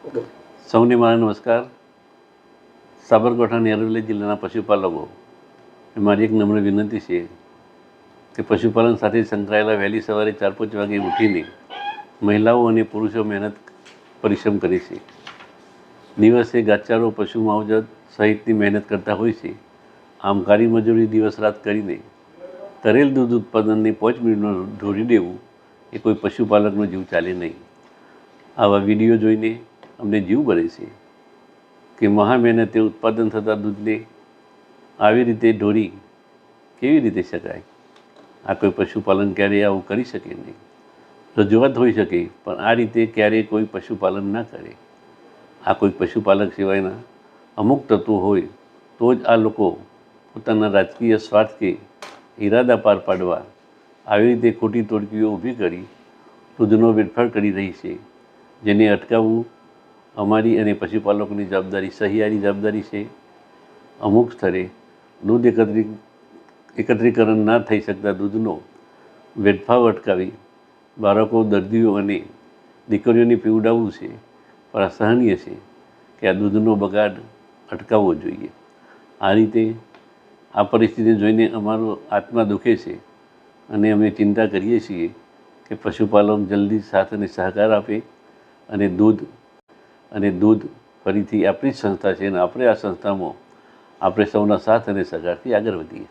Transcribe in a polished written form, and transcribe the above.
સૌને મારા નમસ્કાર. સાબરકાંઠા અને અરવલ્લી જિલ્લાના પશુપાલકો મારી એક નમ્ર વિનંતી છે કે પશુપાલન સાથે સંકળાયેલા વહેલી સવારે 4-5 વાગે ઉઠીને મહિલાઓ અને પુરુષો પરિશ્રમ કરે છે. દિવસે ઘાસચારો, પશુ માવજત સહિતની મહેનત કરતા હોય છે. આમ કાળી મજૂરી દિવસ રાત કરીને કરેલ દૂધ ઉત્પાદનને 5 મિનિટમાં ઢોળી દેવું એ કોઈ પશુપાલકનો જીવ ચાલે નહીં. આવા વિડીયો જોઈને અમને જીવ બળે છે કે મહા મહેનતે ઉત્પાદન થતા દૂધને આવી રીતે ઢોળી કેવી રીતે શકાય? આ કોઈ પશુપાલન ક્યારેય આવું કરી શકે નહીં. રજૂઆત હોઈ શકે, પણ આ રીતે ક્યારેય કોઈ પશુપાલન ના કરે. આ કોઈ પશુપાલક સિવાયના અમુક તત્વો હોય તો જ આ લોકો પોતાના રાજકીય સ્વાર્થ કે ઈરાદા પાર પાડવા આવી રીતે ખોટી ટોળકીઓ ઊભી કરી દૂધનો વેડફાટ કરી રહી છે. જેને અટકાવવું અમારી અને પશુપાલકોની જવાબદારી, સહિયારી જવાબદારી છે. અમુક સ્તરે દૂધ એકત્રીકરણ ના થઈ શકતા દૂધનો વેડફાવ અટકાવી બાળકો, દર્દીઓ અને દીકરીઓને પીવડાવવું છે. પણ અસહનીય છે કે આ દૂધનો બગાડ અટકાવવો જોઈએ. આ રીતે આ પરિસ્થિતિ જોઈને અમારો આત્મા દુખે છે અને અમે ચિંતા કરીએ છીએ કે પશુપાલક જલ્દી સાથ અને સહકાર આપે અને દૂધ ફરીથી આપણી જ સંસ્થા છે અને આપણે આ સંસ્થામાં આપણે સૌના સાથ અને સહકારથી આગળ વધીએ.